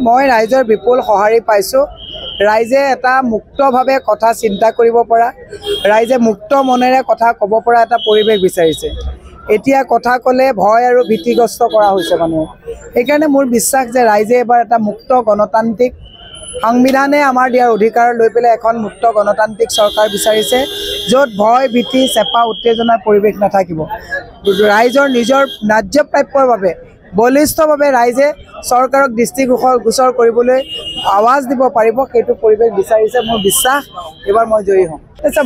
মই ৰাইজৰ বিপুল সঁহাৰি পাইছোঁ। ৰাইজে এটা মুক্তভাৱে কথা চিন্তা কৰিব পৰা, ৰাইজে মুক্ত মনেৰে কথা ক'ব পৰা এটা পৰিৱেশ বিচাৰিছে। এতিয়া কথা ক'লে ভয় আৰু ভীতিগ্ৰস্ত কৰা হৈছে মানুহ। সেইকাৰণে মোৰ বিশ্বাস যে ৰাইজে এবাৰ এটা মুক্ত গণতান্ত্ৰিক সংবিধানে আমাৰ দিয়াৰ অধিকাৰ লৈ পেলাই এখন মুক্ত গণতান্ত্ৰিক চৰকাৰ বিচাৰিছে, য'ত ভয় ভীতি চেপা উত্তেজনাৰ পৰিৱেশ নাথাকিব। ৰাইজৰ নিজৰ ন্যায্য প্ৰাপ্যৰ বাবে বলিষ্ঠভাৱে ৰাইজে চৰকাৰক দৃষ্টিগোচৰ কৰিবলৈ আৱাজ দিব পাৰিব, সেইটো পৰিৱেশ বিচাৰিছে। মোৰ বিশ্বাস এবাৰ মই জয়ী হ'ম।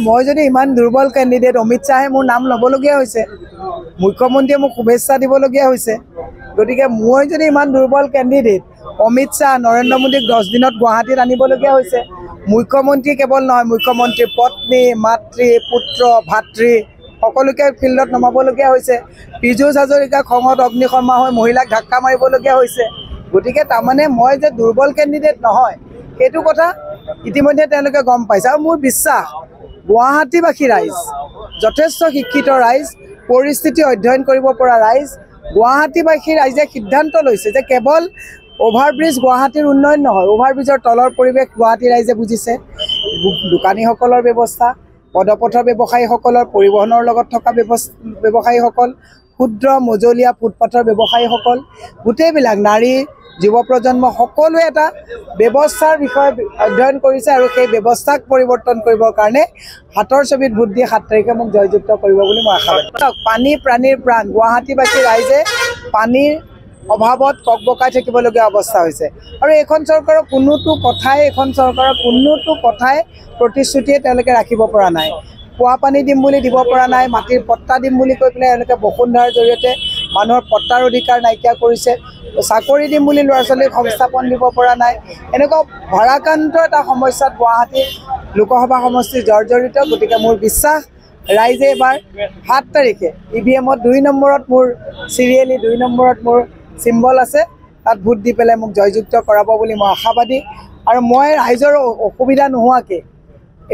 মই যদি ইমান দুৰ্বল কেণ্ডিডেট, অমিত শ্বাহে মোৰ নাম ল'বলগীয়া হৈছে, মুখ্যমন্ত্ৰীয়ে মোক শুভেচ্ছা দিবলগীয়া হৈছে। গতিকে মই যদি ইমান দুৰ্বল কেণ্ডিডেট, অমিত শ্বাহ নৰেন্দ্ৰ মোদীক 10 দিনত গুৱাহাটীত আনিবলগীয়া হৈছে। মুখ্যমন্ত্ৰী কেৱল নহয়, মুখ্যমন্ত্ৰীৰ পত্নী, মাতৃ, পুত্ৰ, ভাতৃ সকলোকে ফিল্ডত নমাবলগীয়া হৈছে। পীযুষ হাজৰিকা খঙত অগ্নিশৰ্মা হৈ মহিলাক ধাক্কা মাৰিবলগীয়া হৈছে। গতিকে তাৰমানে মই যে দুৰ্বল কেণ্ডিডেট নহয়, সেইটো কথা ইতিমধ্যে তেওঁলোকে গম পাইছে। আৰু মোৰ বিশ্বাস গুৱাহাটীবাসী ৰাইজ যথেষ্ট শিক্ষিত ৰাইজ, পৰিস্থিতি অধ্যয়ন কৰিব পৰা ৰাইজ। গুৱাহাটীবাসী ৰাইজে সিদ্ধান্ত লৈছে যে কেৱল অভাৰব্ৰিজ গুৱাহাটীৰ উন্নয়ন নহয়, অভাৰব্ৰিজৰ তলৰ পৰিৱেশ গুৱাহাটী ৰাইজে বুজিছে। দোকানীসকলৰ ব্যৱস্থা, পদপথৰ ব্যৱসায়ীসকলৰ, পৰিবহণৰ লগত থকা ব্যৱসায়ীসকল, ক্ষুদ্ৰ মজলীয়া ফুটপাথৰ ব্যৱসায়ীসকল, গোটেইবিলাক নাৰী, যুৱ প্ৰজন্ম সকলোৱে এটা ব্যৱস্থাৰ বিষয়ে অধ্যয়ন কৰিছে আৰু সেই ব্যৱস্থাক পৰিৱৰ্তন কৰিবৰ কাৰণে হাতৰ ছবিত ভোট দিয়ে 7 তাৰিখে মোক জয়যুক্ত কৰিব বুলি মই আশাবাদী। পানী প্ৰাণীৰ প্ৰাণ। গুৱাহাটীবাসী ৰাইজে পানীৰ অভাৱত ককবকাই থাকিবলগীয়া অৱস্থা হৈছে। আৰু এইখন চৰকাৰৰ কোনোটো কথাই প্ৰতিশ্ৰুতিয়ে তেওঁলোকে ৰাখিব পৰা নাই। খোৱা পানী দিম বুলি দিব পৰা নাই, মাটিৰ পট্টা দিম বুলি কৈ পেলাই তেওঁলোকে বসুন্ধাৰ জৰিয়তে মানুহৰ পট্টাৰ অধিকাৰ নাইকিয়া কৰিছে। চাকৰি দিম বুলি ল'ৰা ছোৱালীক সংস্থাপন দিব পৰা নাই। এনেকুৱা ভাৰাক্ৰান্ত এটা সমস্যাত গুৱাহাটী লোকসভা সমষ্টি জৰ্জৰিত। গতিকে মোৰ বিশ্বাস ৰাইজে এবাৰ 7 তাৰিখে EVM-ত 2 নম্বৰত মোৰ চিৰিয়েলি 2 নম্বৰত মোৰ চিম্বল আছে, তাত ভোট দি পেলাই মোক জয়যুক্ত কৰাব বুলি মই আশাবাদী। আৰু মই ৰাইজৰ অসুবিধা নোহোৱাকৈ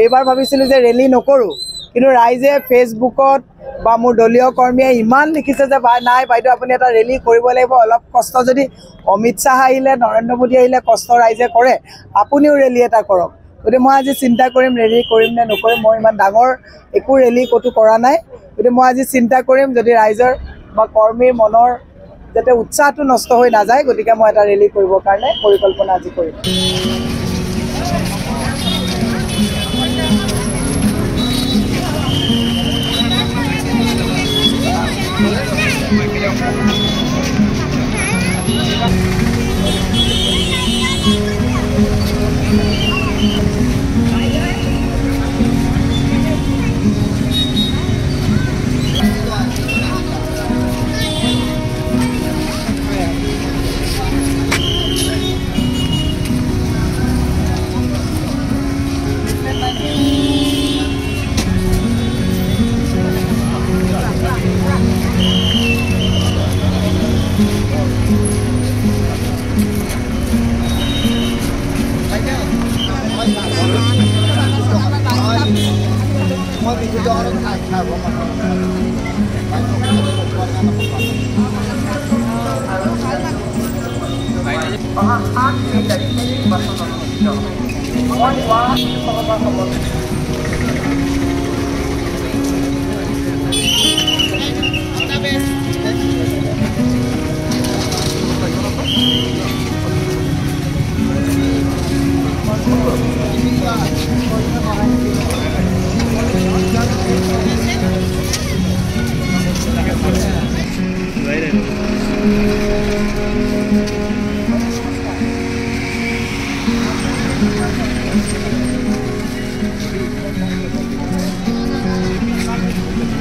এইবাৰ ভাবিছিলোঁ যে ৰেলী নকৰোঁ, কিন্তু ৰাইজে ফেচবুকত বা মোৰ দলীয় কৰ্মীয়ে ইমান লিখিছে যে নাই বাইদেউ আপুনি এটা ৰেলী কৰিব লাগিব, অলপ কষ্ট যদি অমিত শ্বাহ আহিলে, নৰেন্দ্ৰ মোদী আহিলে কষ্ট ৰাইজে কৰে, আপুনিও ৰেলী এটা কৰক। গতিকে মই আজি চিন্তা কৰিম ৰেলী কৰিম নে নকৰিম। মই ইমান ডাঙৰ একো ৰেলী ক'তো কৰা নাই। গতিকে মই আজি চিন্তা কৰিম, যদি ৰাইজৰ বা কৰ্মীৰ মনৰ যাতে উৎসাহটো নষ্ট হৈ নাযায়, গতিকে মই এটা ৰেলী কৰিবৰ কাৰণে পৰিকল্পনা আজি কৰিম।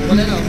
Boleh tak?